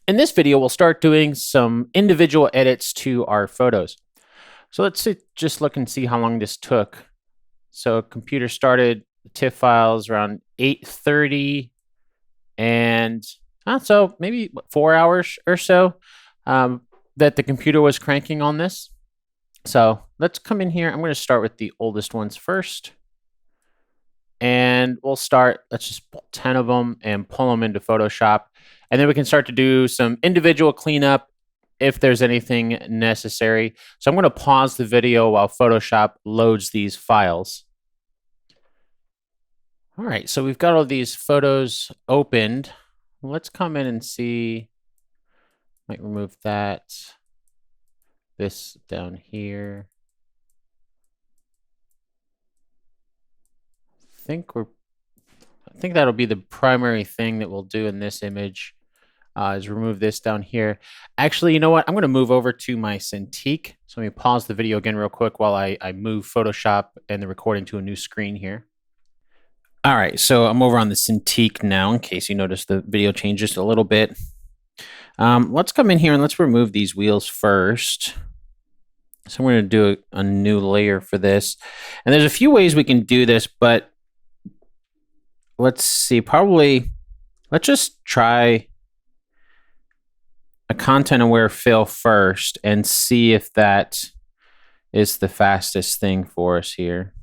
In this video, we'll start doing some individual edits to our photos. So just look and see how long this took. So computer started the TIFF files around 8:30, and so maybe 4 hours or so that the computer was cranking on this. So let's come in here. I'm going to start with the oldest ones first. And let's just pull 10 of them and pull them into Photoshop. And then we can start to do some individual cleanup if there's anything necessary. So I'm going to pause the video while Photoshop loads these files. All right, so we've got all these photos opened. Let's come in and see. Might remove that. This down here. I think that'll be the primary thing that we'll do in this image, is remove this down here. Actually, you know what? I'm going to move over to my Cintiq. So let me pause the video again real quick while I move Photoshop and the recording to a new screen here. All right, so I'm over on the Cintiq now, in case you notice the video changed just a little bit. Let's come in here and let's remove these wheels first. So I'm going to do a new layer for this. And there's a few ways we can do this, but let's see, let's just try a content aware fill first and see if that is the fastest thing for us here.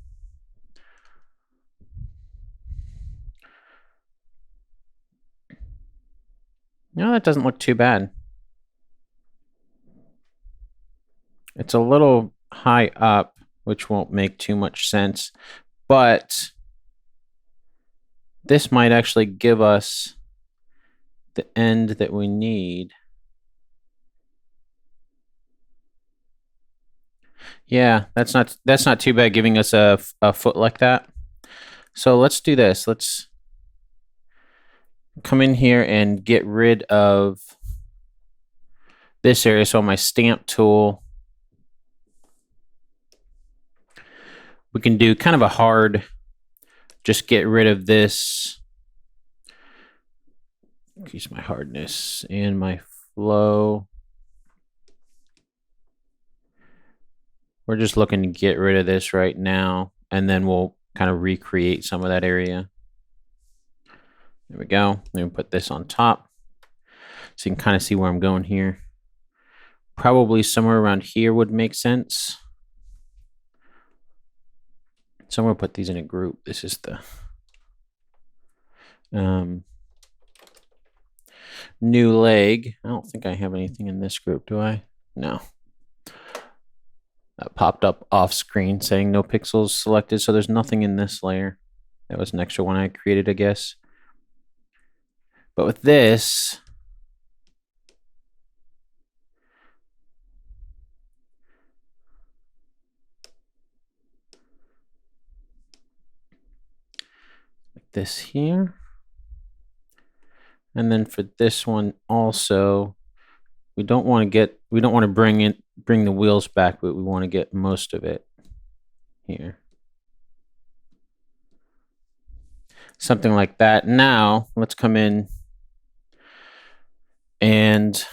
No, that doesn't look too bad. It's a little high up, which won't make too much sense, but this might actually give us the end that we need. Yeah, that's not too bad, giving us a foot like that. So let's do this. Let's come in here and get rid of this area. So my stamp tool, we can do kind of a hard, just get rid of this. Increase my hardness and my flow. We're just looking to get rid of this right now, and then we'll kind of recreate some of that area. There we go. Then we put this on top, so you can kind of see where I'm going here. Probably somewhere around here would make sense. So I'm going to put these in a group. This is the new leg. I don't think I have anything in this group, do I? No. That popped up off screen saying no pixels selected, so there's nothing in this layer. That was an extra one I created, I guess. But with this, like this here. And then for this one also, we don't want to bring the wheels back, but we want to get most of it here. Something like that. Now, let's come in and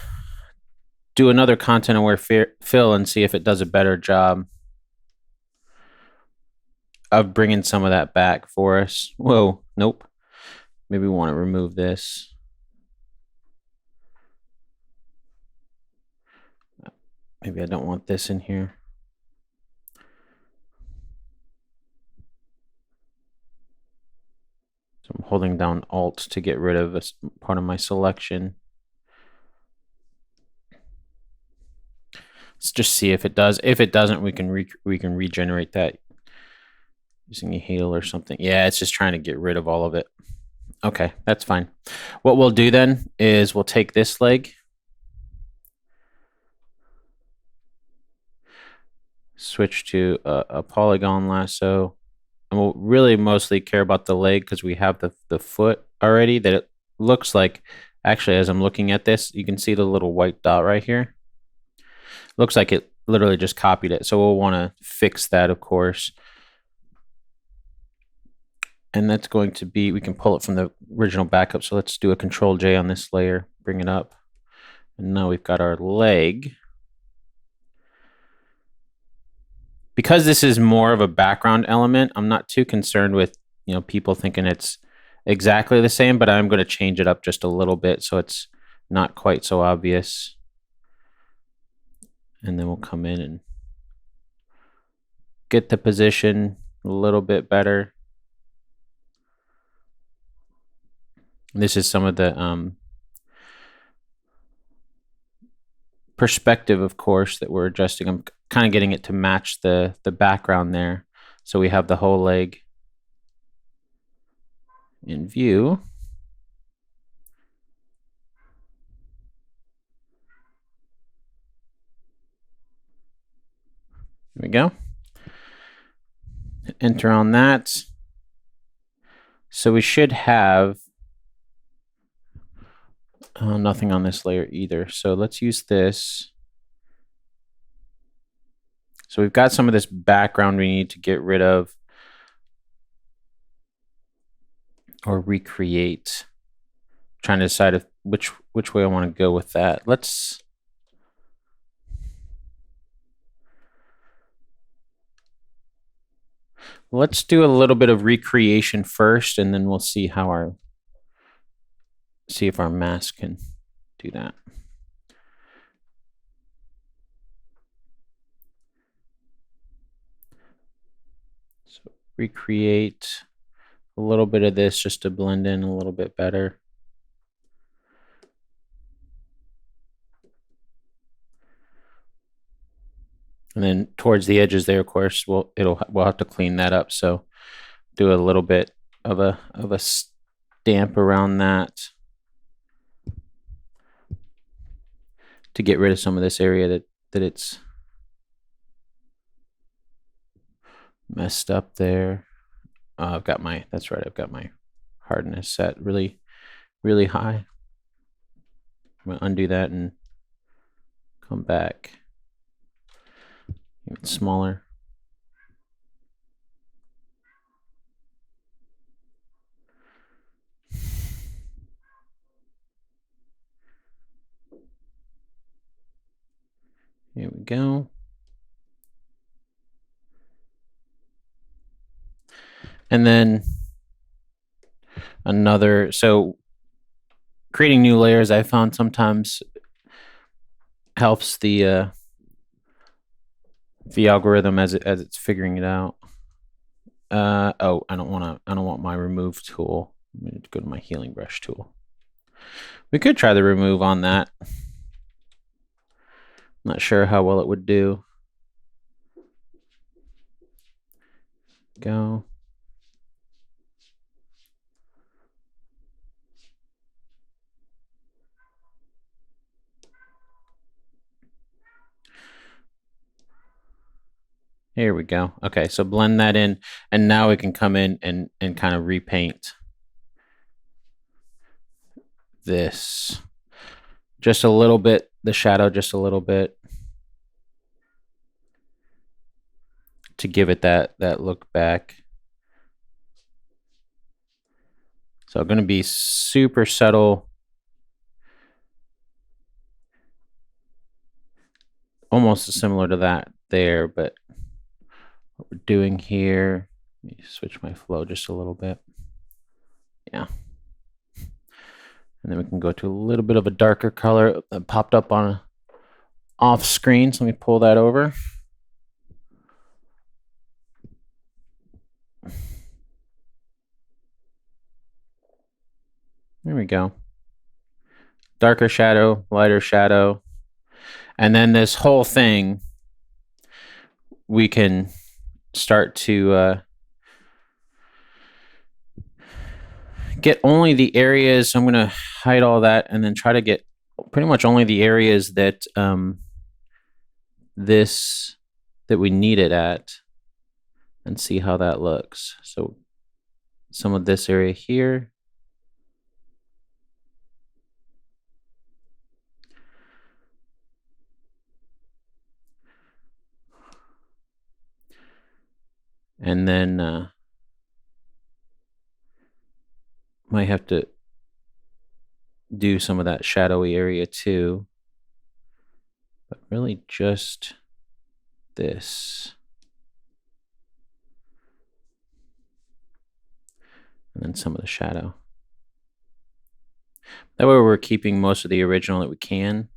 do another content aware fill and see if it does a better job of bringing some of that back for us. Whoa, nope. Maybe we want to remove this. Maybe I don't want this in here. So I'm holding down Alt to get rid of a part of my selection. Let's just see if it does. If it doesn't, we can regenerate that using a heal or something. Yeah, it's just trying to get rid of all of it. Okay, that's fine. What we'll do then is we'll take this leg, switch to a polygon lasso, and we'll really mostly care about the leg because we have the foot already. That it looks like, actually, as I'm looking at this, you can see the little white dot right here. Looks like it literally just copied it, so we'll want to fix that, of course. And that's going to be, we can pull it from the original backup. So let's do a Control J on this layer, bring it up. And now we've got our leg. Because this is more of a background element, I'm not too concerned with, people thinking it's exactly the same, but I'm going to change it up just a little bit so it's not quite so obvious. And then we'll come in and get the position a little bit better. This is some of the perspective, of course, that we're adjusting. I'm kind of getting it to match the background there. So we have the whole leg in view. There we go. Enter on that. So we should have nothing on this layer either. So let's use this. So we've got some of this background we need to get rid of or recreate. I'm trying to decide if which way I want to go with that. Let's do a little bit of recreation first, and then we'll see if our mask can do that. So recreate a little bit of this just to blend in a little bit better. And then towards the edges there, of course, we'll have to clean that up. So do a little bit of a stamp around that to get rid of some of this area that it's messed up there. I've got my hardness set really, really high. I'm gonna undo that and come back even smaller. Here we go. And then so creating new layers, I found sometimes helps the algorithm as it's figuring it out. I don't want my remove tool. I'm going to go to my healing brush tool. We could try the remove on that. Not sure how well it would do. Go. Here we go. Okay, so blend that in, and now we can come in and kind of repaint this. Just a little bit, the shadow just a little bit to give it that look back. So I'm going to be super subtle. Almost similar to that there, but what we're doing here, let me switch my flow just a little bit. Yeah. And then we can go to a little bit of a darker color that popped up on off screen. So let me pull that over. There we go. Darker shadow, lighter shadow. And then this whole thing, we can start to get only the areas. I'm going to hide all that and then try to get pretty much only the areas that that we need it at, and see how that looks. So some of this area here. And then might have to do some of that shadowy area too. but really just this. And then some of the shadow. That way we're keeping most of the original that we can.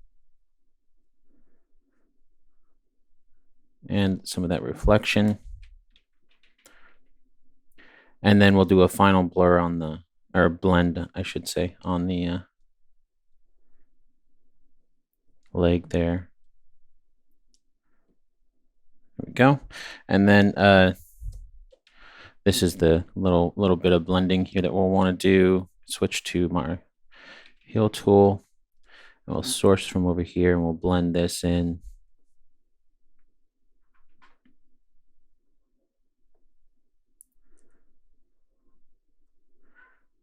And some of that reflection. And then we'll do a final blur on the, or blend, I should say, on the leg there. There we go. And then this is the little bit of blending here that we'll want to do. Switch to my heal tool. And we'll source from over here and we'll blend this in.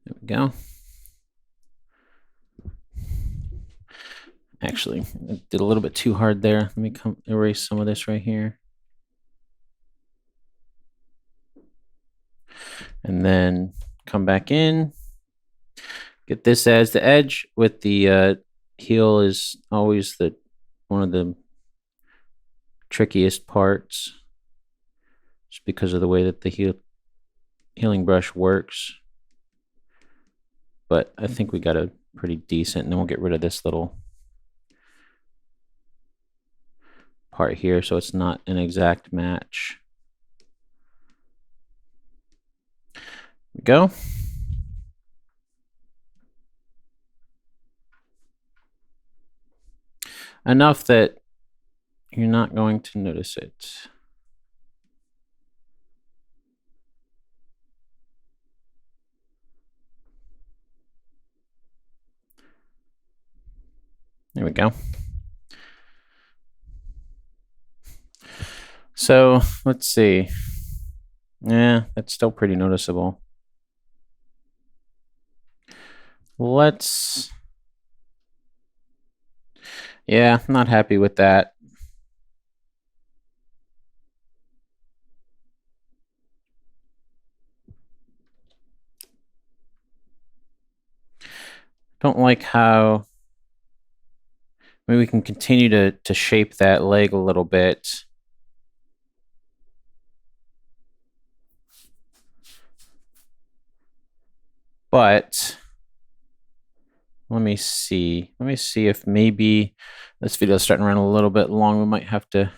There we go. Actually, I did a little bit too hard there. Let me erase some of this right here. And then come back in. Get this as the edge with the heel is always one of the trickiest parts, just because of the way that the healing brush works. But I think we got a pretty decent, and then we'll get rid of this little part here so it's not an exact match. There we go. Enough that you're not going to notice it. There we go. So let's see. Yeah, that's still pretty noticeable. Yeah, I'm not happy with that. Don't like how, maybe we can continue to shape that leg a little bit. But let me see if maybe this video is starting to run a little bit long. We might have to,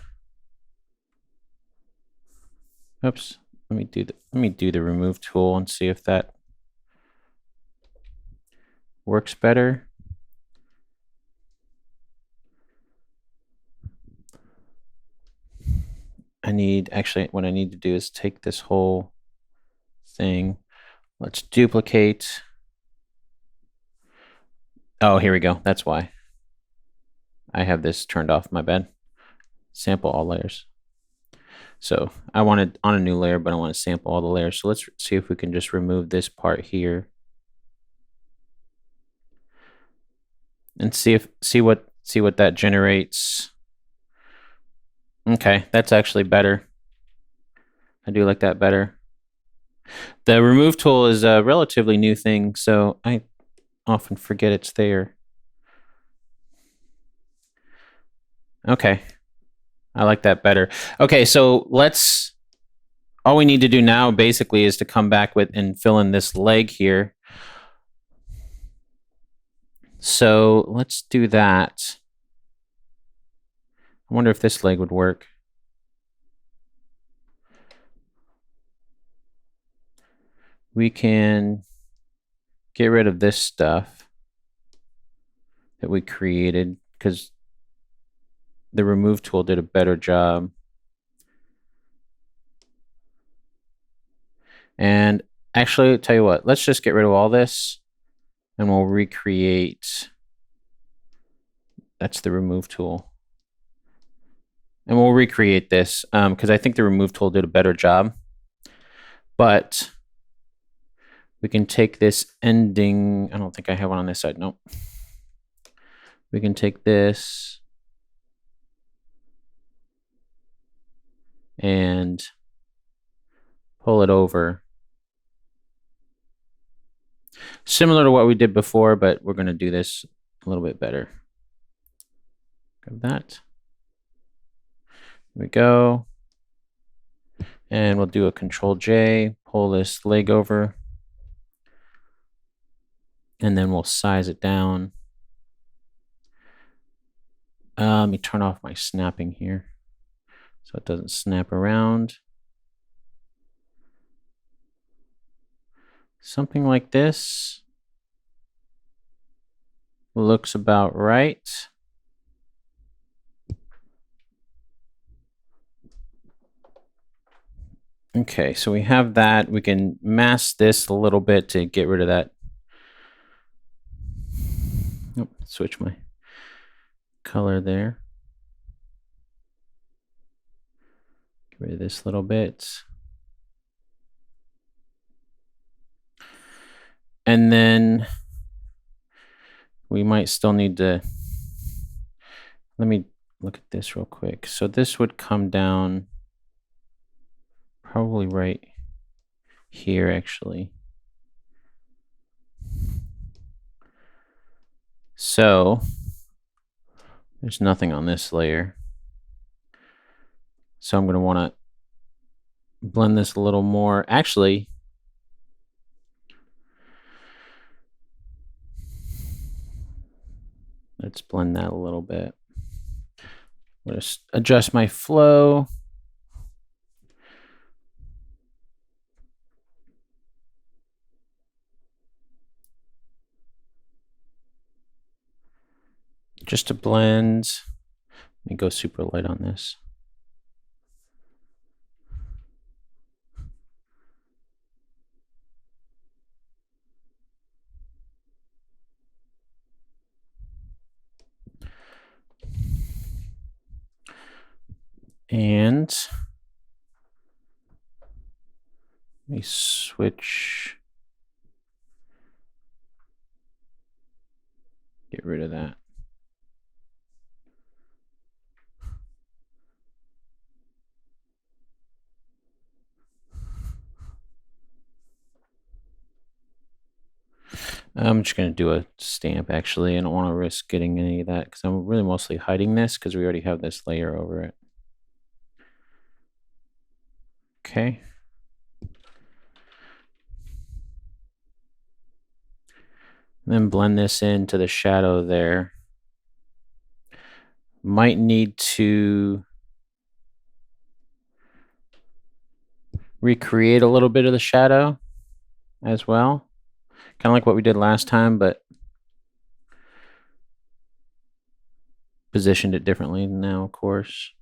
oops, let me do the remove tool and see if that works better. Actually, what I need to do is take this whole thing. Let's duplicate. Oh, here we go. That's why I have this turned off. My bad. Sample all layers. So I wanted on a new layer, but I want to sample all the layers. So let's see if we can just remove this part here and see what that generates. Okay, that's actually better. I do like that better. The remove tool is a relatively new thing, so I often forget it's there. Okay, I like that better. Okay, so all we need to do now basically is to come back with and fill in this leg here. So let's do that. I wonder if this leg would work. We can get rid of this stuff that we created because the remove tool did a better job. And actually, I'll tell you what, let's just get rid of all this and we'll recreate. That's the remove tool. And we'll recreate this because I think the remove tool did a better job. But we can take this ending. I don't think I have one on this side. Nope. We can take this and pull it over. Similar to what we did before, but we're going to do this a little bit better. Grab that. Here we go. And we'll do a Control J, pull this leg over, and then we'll size it down. Let me turn off my snapping here so it doesn't snap around. Something like this looks about right. Okay, so we have that. We can mask this a little bit to get rid of that. Nope, switch my color there. Get rid of this little bit. And then we might still need to, let me look at this real quick. So this would come down probably right here, actually. So there's nothing on this layer. So I'm going to want to blend this a little more. Actually, let's blend that a little bit. I'm going to adjust my flow. Just to blend. Let me go super light on this. And let me switch. Get rid of that. I'm just going to do a stamp, actually. I don't want to risk getting any of that because I'm really mostly hiding this because we already have this layer over it. Okay. And then blend this into the shadow there. Might need to recreate a little bit of the shadow as well. Kind of like what we did last time, but positioned it differently now, of course.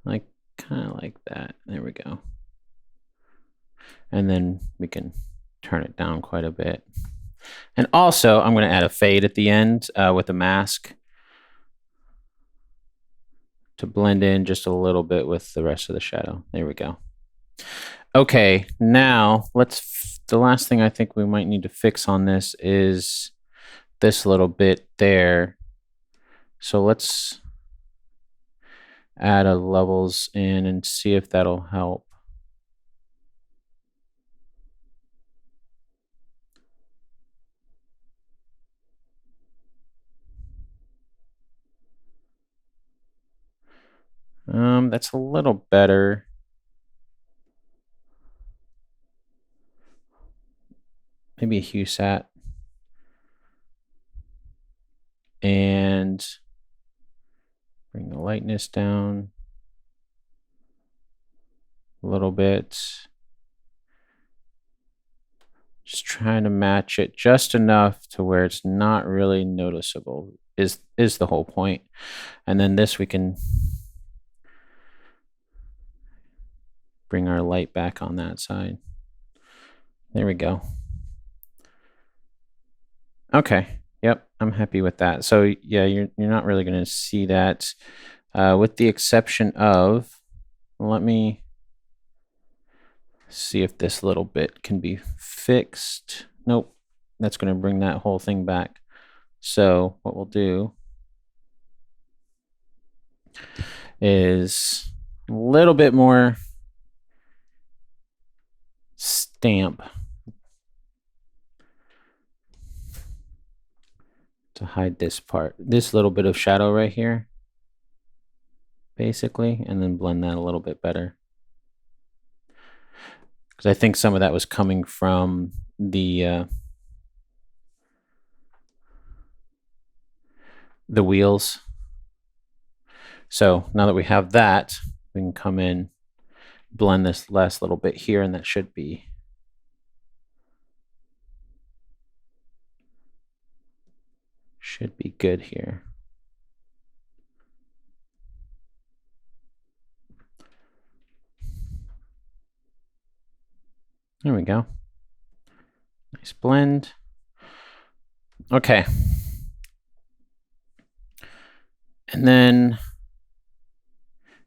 Like, kind of like that. There we go. And then we can turn it down quite a bit. And also, I'm going to add a fade at the end with a mask to blend in just a little bit with the rest of the shadow. There we go. Okay, now the last thing I think we might need to fix on this is this little bit there. So let's add a levels in and see if that'll help. That's a little better. Maybe a hue sat. And bring the lightness down a little bit. Just trying to match it just enough to where it's not really noticeable is the whole point. And then this we can bring our light back on that side. There we go. Okay. Yep, I'm happy with that. So yeah, you're not really going to see that, with the exception of, let me see if this little bit can be fixed. Nope, that's going to bring that whole thing back. So what we'll do is A little bit more stamp to hide this part, this little bit of shadow right here, basically, and then blend that a little bit better. Because I think some of that was coming from the wheels. So now that we have that, we can come in, blend this last little bit here, and that should be good here. There we go. Nice blend. Okay. And then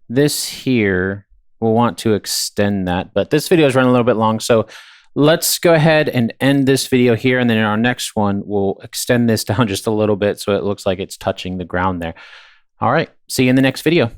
this here, we'll want to extend that, but this video is running a little bit long, so let's go ahead and end this video here, and then in our next one, we'll extend this down just a little bit so it looks like it's touching the ground there. All right, see you in the next video.